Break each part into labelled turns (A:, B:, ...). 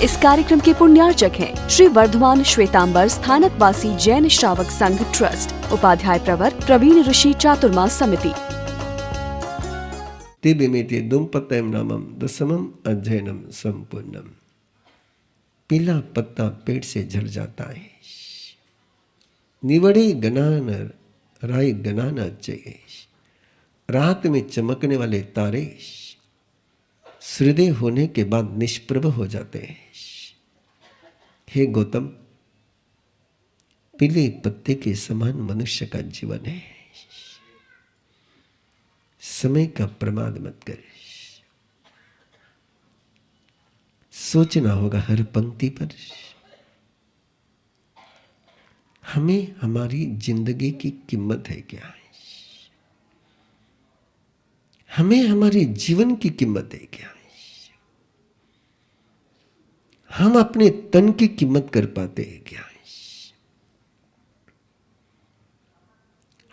A: इस कार्यक्रम के पुण्यार्चक हैं श्री वर्धमान श्वेतांबर स्थानकवासी जैन श्रावक संघ ट्रस्ट, उपाध्याय प्रवर प्रवीण ऋषि चातुर्मास समिति।
B: तिबिमिति दुम्पतयम नामम दसमम अध्ययनम संपूर्णम। पीला पत्ता पेड़ से झड़ जाता है, निवड़ी गनान राय गनाना चाहिए। रात में चमकने वाले तारे सूर्योदय होने के बाद निष्प्रभ हो जाते हैं। हे गौतम, पीले पत्ते के समान मनुष्य का जीवन है। समय का प्रमाद मत कर। सोचना होगा हर पंक्ति पर। हमें हमारी जिंदगी की कीमत है क्या? हमें हमारे जीवन की कीमत है क्या? हम अपने तन की कीमत कर पाते हैं क्या?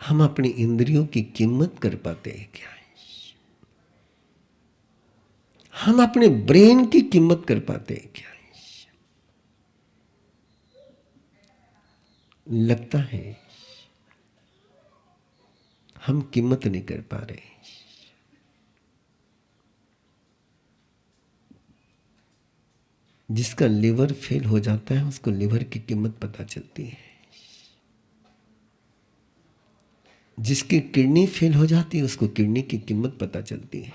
B: हम अपनी इंद्रियों की कीमत कर पाते हैं क्या? हम अपने ब्रेन की कीमत कर पाते हैं क्या? लगता है हम कीमत नहीं कर पा रहे। जिसका लिवर फेल हो जाता है उसको लिवर की कीमत पता चलती है। जिसकी किडनी फेल हो जाती है उसको किडनी की कीमत पता चलती है।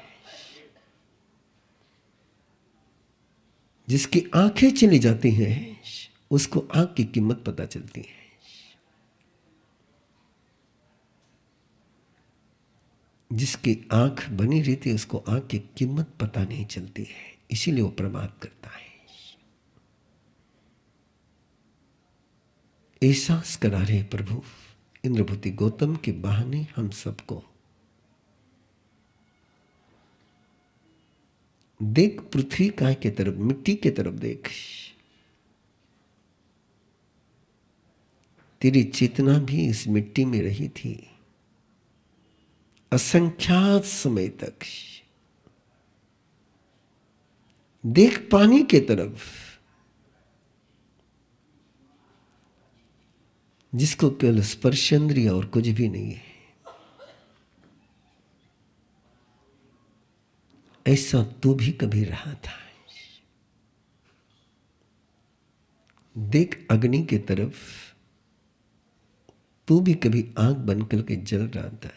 B: जिसकी आंखें चली जाती हैं उसको आंख की कीमत पता चलती है। जिसकी आंख बनी रहती है उसको आंख की कीमत पता नहीं चलती है, इसीलिए वो प्रमाद करता है। एहसास करा रहे प्रभु इंद्रभूति गौतम के बहाने हम सबको। देख पृथ्वी काय के तरफ, मिट्टी के तरफ देख। तेरी चेतना भी इस मिट्टी में रही थी असंख्यात समय तक। देख पानी के तरफ, जिसको केवल स्पर्शेंद्रिय और कुछ भी नहीं है। ऐसा तू भी कभी रहा था। देख अग्नि के तरफ, तू भी कभी आंख बंद करके जल रहा था।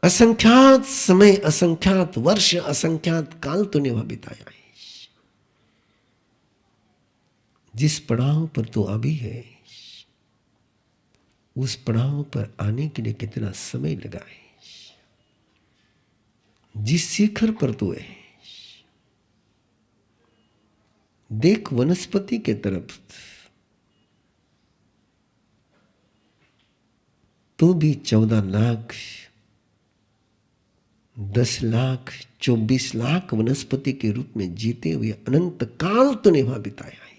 B: असंख्यात समय, असंख्यात वर्ष, असंख्यात काल तूने वहां बिताया है। जिस पड़ाव पर तू अभी है उस पड़ाव पर आने के लिए कितना समय लगा है। जिस शिखर पर तू है, देख वनस्पति के तरफ, तू भी 14 लाख, 10 लाख, 24 लाख वनस्पति के रूप में जीते हुए अनंत काल तूने वहां बिताया है।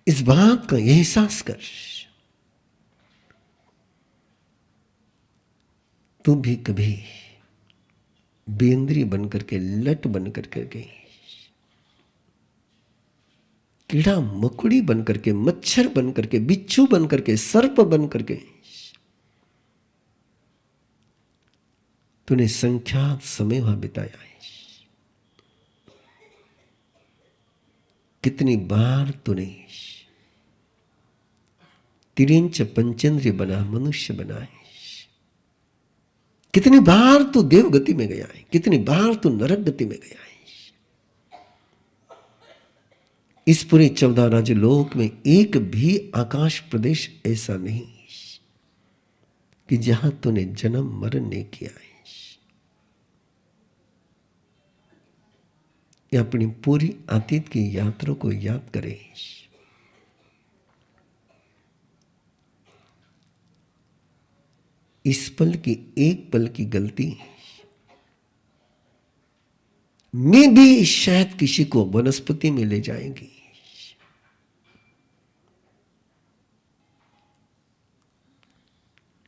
B: इस बात का एहसास कर। तू भी कभी बेंद्री बनकर के, लट बनकर के गई, कीड़ा मकोड़ी बनकर के, मच्छर बनकर के, बिच्छू बनकर के, सर्प बनकर के तूने संख्यात समय वहां बिताया है। कितनी बार तूने तिरिंच पंचेंद्रिय बना, मनुष्य बना है। कितनी बार तू देव गति में गया है, कितनी बार तू नरक गति में गया है। इस पूरे 14 राज्य लोक में एक भी आकाश प्रदेश ऐसा नहीं कि जहां तूने जन्म मरण नहीं किया है। या अपनी पूरी अतीत की यात्रा को याद करे। इस पल की, एक पल की गलती में भी शायद किसी को वनस्पति में ले जाएगी।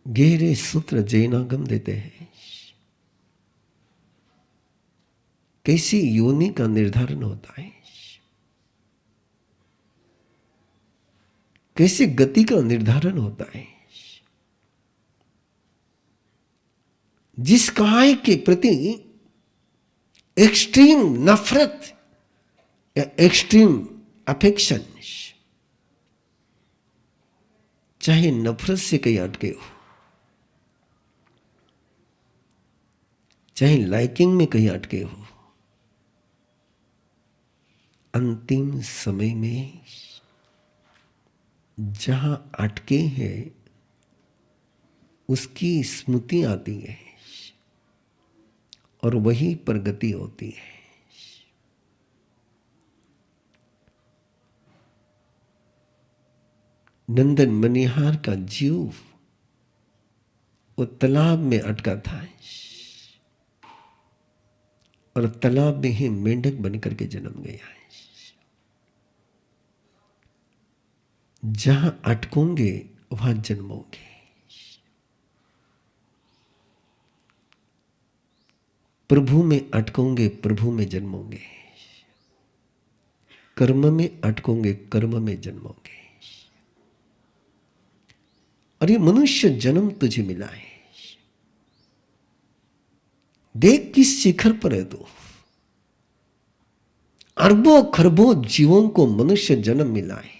B: गहरे सूत्र जैनागम देते हैं। कैसी योनि का निर्धारण होता है, कैसे गति का निर्धारण होता है। जिस काय के प्रति एक्सट्रीम नफरत या एक्सट्रीम अफेक्शन, चाहे नफरत से कहीं अटके हो, चाहे लाइकिंग में कहीं अटके हो, अंतिम समय में जहां अटके हैं उसकी स्मृति आती है और वही पर गति होती है। नंदन मनिहार का जीव वो तालाब में अटका था और तालाब में ही मेंढक बनकर के जन्म गया है। जहां अटकोगे वहां जन्मोगे। प्रभु में अटकोगे, प्रभु में जन्मोगे। कर्म में अटकोगे, कर्म में जन्मोगे। और ये मनुष्य जन्म तुझे मिला है। देख किस शिखर पर है तू। अरबों खरबों जीवों को मनुष्य जन्म मिला है,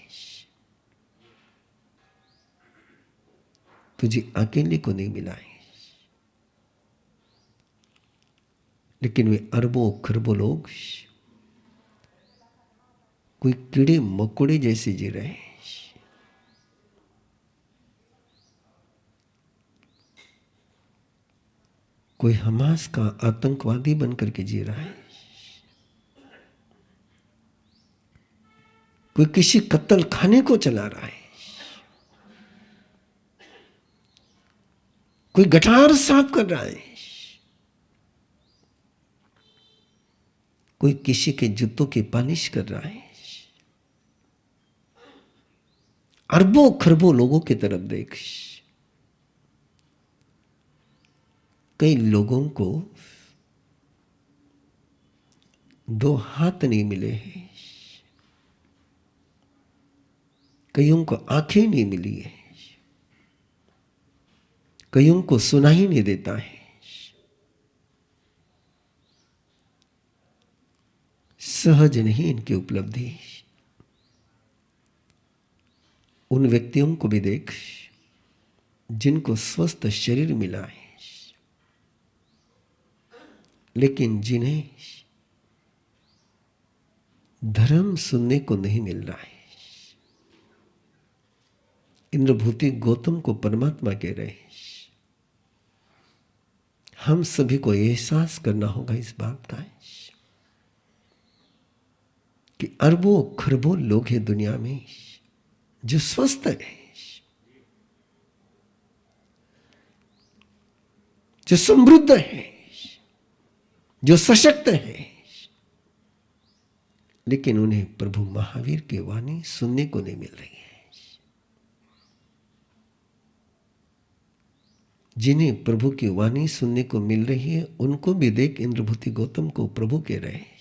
B: तुझे अकेले को नहीं मिला है। लेकिन वे अरबों खरबों लोग कोई कीड़े मकोड़े जैसे जी रहे हैं। कोई हमास का आतंकवादी बनकर के जी रहा है, कोई किसी कत्ल खाने को चला रहा है, कोई गटार साफ कर रहा है, कोई किसी के जूतों की पॉलिश कर रहा है। अरबों खरबों लोगों की तरफ देख। कई लोगों को दो हाथ नहीं मिले हैं, कईयों को आंखें नहीं मिली है, कईयों को सुनाई नहीं देता है। सहज नहीं इनकी उपलब्धि। उन व्यक्तियों को भी देख जिनको स्वस्थ शरीर मिला है, लेकिन जिन्हें धर्म सुनने को नहीं मिल रहा है। इंद्रभूति गौतम को परमात्मा कह रहे हैं। हम सभी को एहसास करना होगा इस बात का कि अरबों खरबों लोग हैं दुनिया में जो स्वस्थ है, जो समृद्ध है, जो सशक्त है, लेकिन उन्हें प्रभु महावीर की वाणी सुनने को नहीं मिल रही है। जिन्हें प्रभु की वाणी सुनने को मिल रही है उनको भी देख इंद्रभूति गौतम को प्रभु कह रहे हैं।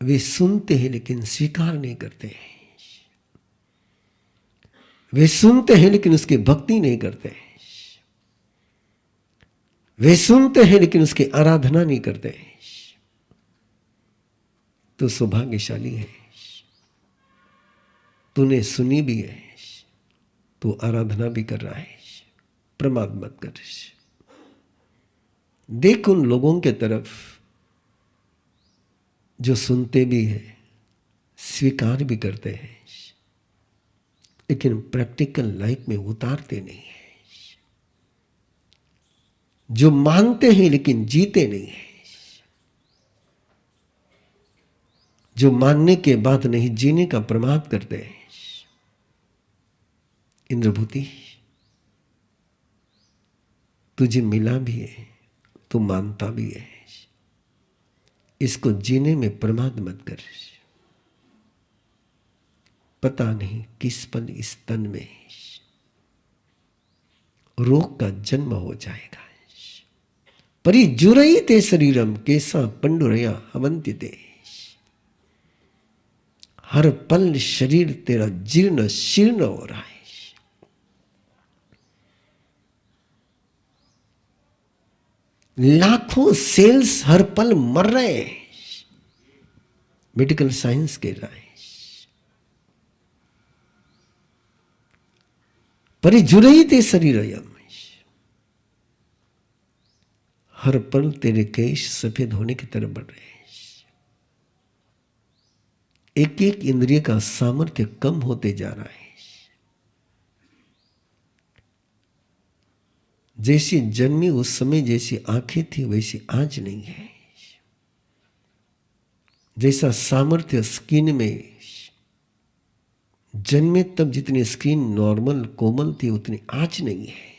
B: वे सुनते हैं लेकिन स्वीकार नहीं करते हैं। वे सुनते हैं लेकिन उसकी भक्ति नहीं करते हैं। वे सुनते हैं लेकिन उसकी आराधना नहीं करते हैं। तो सौभाग्यशाली है, तूने सुनी भी है, तू आराधना भी कर रहा है। प्रमाद मत कर। देख उन लोगों के तरफ जो सुनते भी हैं, स्वीकार भी करते हैं, लेकिन प्रैक्टिकल लाइफ में उतारते नहीं है। जो मानते हैं लेकिन जीते नहीं है। जो मानने के बाद नहीं जीने का प्रमाद करते हैं। इंद्रभूति तुझे मिला भी है, तू मानता भी है, इसको जीने में प्रमाद मत कर। पता नहीं किस पल इस तन में रोग का जन्म हो जाएगा। परिजुरयिते शरीरम केसा पंडुरया हवन्ति ते। हर पल शरीर तेरा जीर्ण शीर्ण हो रहा है। लाखों सेल्स हर पल मर रहे हैं, मेडिकल साइंस कह रहा है। परिजुरयिते शरीरयम, हर पल तेरे केश सफेद होने की तरफ बढ़ रहे हैं। एक एक इंद्रिय का सामर्थ्य कम होते जा रहा है। जैसी जन्मी उस समय जैसी आंखें थी वैसी आज नहीं है। जैसा सामर्थ्य स्किन में जन्मे तब जितनी स्किन नॉर्मल कोमल थी उतनी आज नहीं है।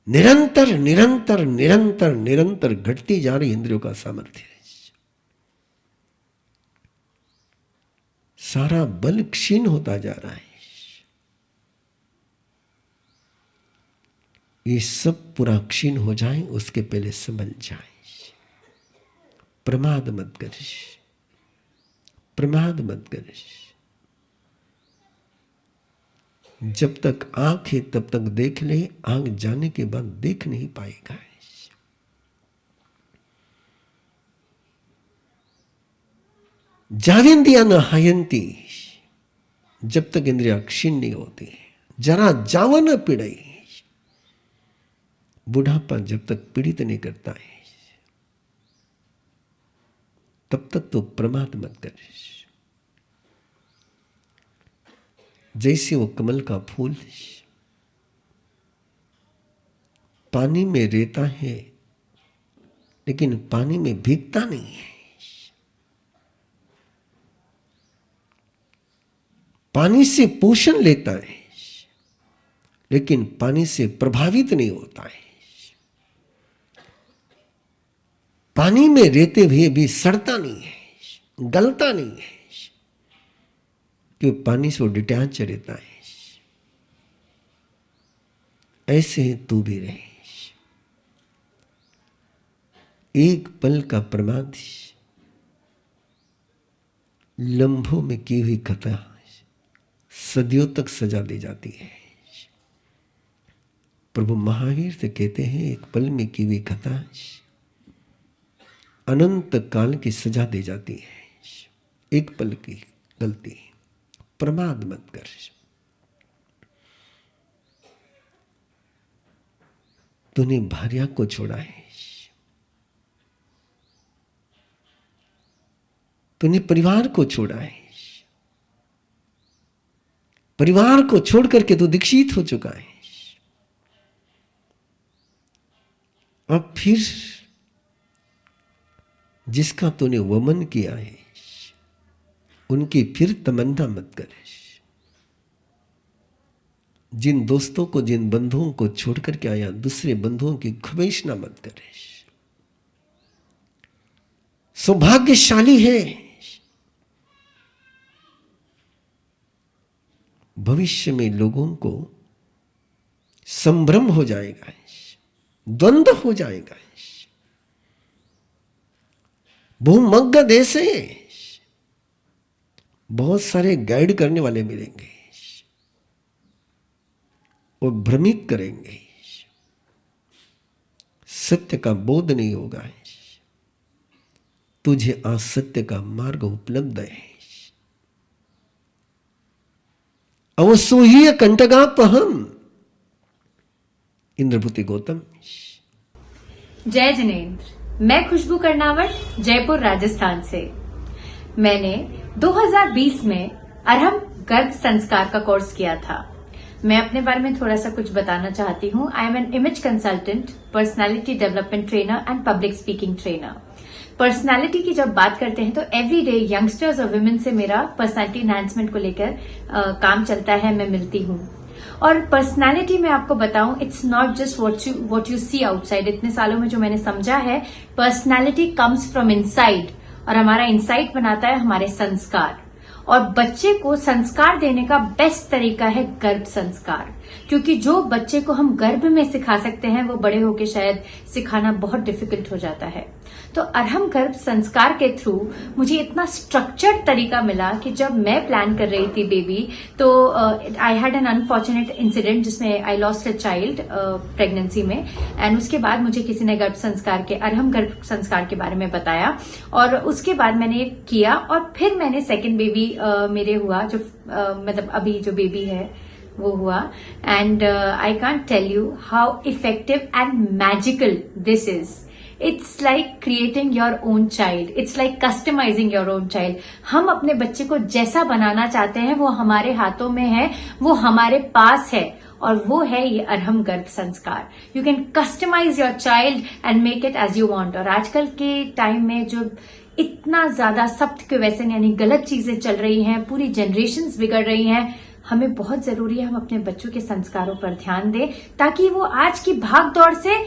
B: निरंतर निरंतर निरंतर निरंतर घटती जा रही इंद्रियों का सामर्थ्य है। सारा बल क्षीण होता जा रहा है। ये सब पूरा क्षीण हो जाए उसके पहले समझ जाए। प्रमाद मत करिश, प्रमाद मत करिश। जब तक आंख है तब तक देख ले, आंख जाने के बाद देख नहीं पाएगा। जावेंद्रिया न हायंती, जब तक इंद्रिया क्षीण नहीं होती। जरा जावा न पीड़ई, बुढ़ापा जब तक पीड़ित नहीं करता है तब तक तो प्रमाद मत कर। जैसे वो कमल का फूल पानी में रहता है लेकिन पानी में भीगता नहीं है। पानी से पोषण लेता है लेकिन पानी से प्रभावित नहीं होता है। पानी में रहते हुए भी सड़ता नहीं है, गलता नहीं है, क्योंकि पानी से वो डिटैच रहता है। ऐसे ही तू भी रहे। एक पल का प्रमाद लम्हों में की हुई खता सदियों तक सजा दी जाती है। प्रभु महावीर से कहते हैं एक पल में की हुई खता अनंत काल की सजा दी जाती है। एक पल की गलती, प्रमाद मत कर। तूने भार्या को छोड़ा है, तूने परिवार को छोड़ा है, परिवार को छोड़ करके तू दीक्षित हो चुका है। अब फिर जिसका तूने वमन किया है उनकी फिर तमन्ना मत कर। जिन दोस्तों को, जिन बंधुओं को छोड़ करके आया दूसरे बंधुओं की ख्वाहिशना मत कर। सौभाग्यशाली है, भविष्य में लोगों को संभ्रम हो जाएगा, द्वंद्व हो जाएगा। भूमग्न देश है, बहुत सारे गाइड करने वाले मिलेंगे और भ्रमित करेंगे। सत्य का बोध नहीं होगा। तुझे आज सत्य का मार्ग उपलब्ध है। अवसूह्य कंटकापहम। इंद्रभूति गौतम।
C: जय जिनेंद्र। मैं खुशबू कर्नावट, जयपुर राजस्थान से। मैंने 2020 में अरहम गर्भ संस्कार का कोर्स किया था। मैं अपने बारे में थोड़ा सा कुछ बताना चाहती हूँ। I am an image consultant, personality development trainer and public speaking trainer. Personality की जब बात करते हैं तो एवरी डे यंगस्टर्स और वुमेन से मेरा पर्सनालिटी एनहांसमेंट को लेकर काम चलता है, मैं मिलती हूँ। और पर्सनालिटी में आपको बताऊं, it's not just what you see outside. इतने सालों में जो मैंने समझा है, पर्सनालिटी कम्स फ्रॉम इनसाइड और हमारा इनसाइड बनाता है हमारे संस्कार। और बच्चे को संस्कार देने का बेस्ट तरीका है गर्भ संस्कार, क्योंकि जो बच्चे को हम गर्भ में सिखा सकते हैं वो बड़े होके शायद सिखाना बहुत डिफिकल्ट हो जाता है। तो अरहम गर्भ संस्कार के थ्रू मुझे इतना स्ट्रक्चर्ड तरीका मिला कि जब मैं प्लान कर रही थी बेबी, तो I had an unfortunate incident जिसमें I lost a child pregnancy में, एंड उसके बाद मुझे किसी ने अरहम गर्भ संस्कार के बारे में बताया और उसके बाद मैंने किया और फिर मैंने सेकेंड बेबी मेरे हुआ, जो मतलब अभी जो बेबी है वो हुआ। And I can't tell you how effective and magical this is. It's like creating your own child, it's like customizing your own child. हम अपने बच्चे को जैसा बनाना चाहते हैं वो हमारे हाथों में है, वो हमारे पास है, और वो है ये Arham Garbh Sanskar. You can customize your child and make it as you want. और आजकल के टाइम में जो इतना ज्यादा सख्त के वैसे यानी गलत चीजें चल रही हैं, पूरी जनरेशन्स बिगड़ रही हैं, हमें बहुत जरूरी है हम अपने बच्चों के संस्कारों पर ध्यान दें ताकि वो आज की भाग दौड़ से,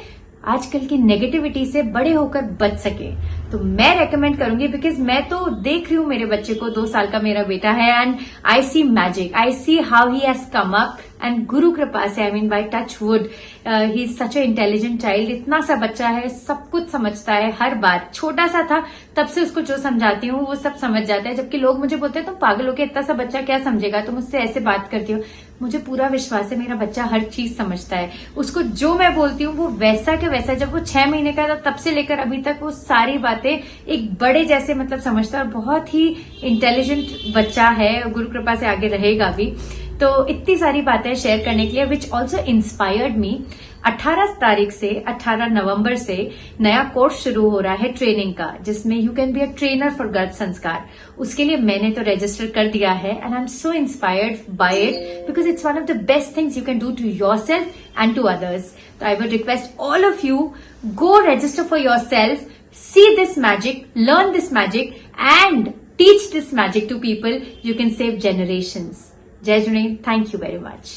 C: आजकल की नेगेटिविटी से बड़े होकर बच सके। तो मैं रेकमेंड करूंगी, बिकॉज मैं तो देख रही हूँ मेरे बच्चे को, 2 साल का मेरा बेटा है, and I see magic, I see how he has come up, and गुरु कृपा से, I mean by touch wood, he is such a intelligent child. इतना सा बच्चा है, सब कुछ समझता है, हर बात। छोटा सा था तब से उसको जो समझाती हूँ वो सब समझ जाता है, जबकि लोग मुझे बोलते हैं तुम पागल हो के, इतना सा बच्चा क्या समझेगा, तुम उससे ऐसे बात करती हो। मुझे पूरा विश्वास है मेरा बच्चा हर चीज समझता है। उसको जो मैं बोलती हूँ वो वैसा के वैसा, जब वो 6 महीने का था तब से लेकर अभी तक वो सारी बातें एक बड़े जैसे मतलब समझता है, और बहुत ही इंटेलिजेंट बच्चा है, गुरु कृपा से आगे रहेगा भी। तो इतनी सारी बातें शेयर करने के लिए, विच ऑल्सो इंस्पायर्ड मी। 18 नवंबर से नया कोर्स शुरू हो रहा है ट्रेनिंग का, जिसमें you can be a trainer for गर्भ संस्कार। उसके लिए मैंने तो रजिस्टर कर दिया है, and I am so inspired by it because it's one of the best things you can do to yourself and to others. तो I would request all of you, go register for yourself, see this magic, learn this magic, and teach this magic to people. You can save generations. जय Junaid, thank you very much.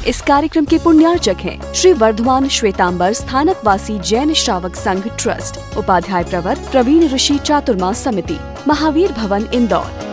A: इस कार्यक्रम के पुण्यार्चक हैं श्री वर्धमान श्वेतांबर स्थानकवासी जैन श्रावक संघ trust, Upadhyay प्रवर प्रवीण ऋषि चातुर्मास समिति, महावीर भवन, इंदौर।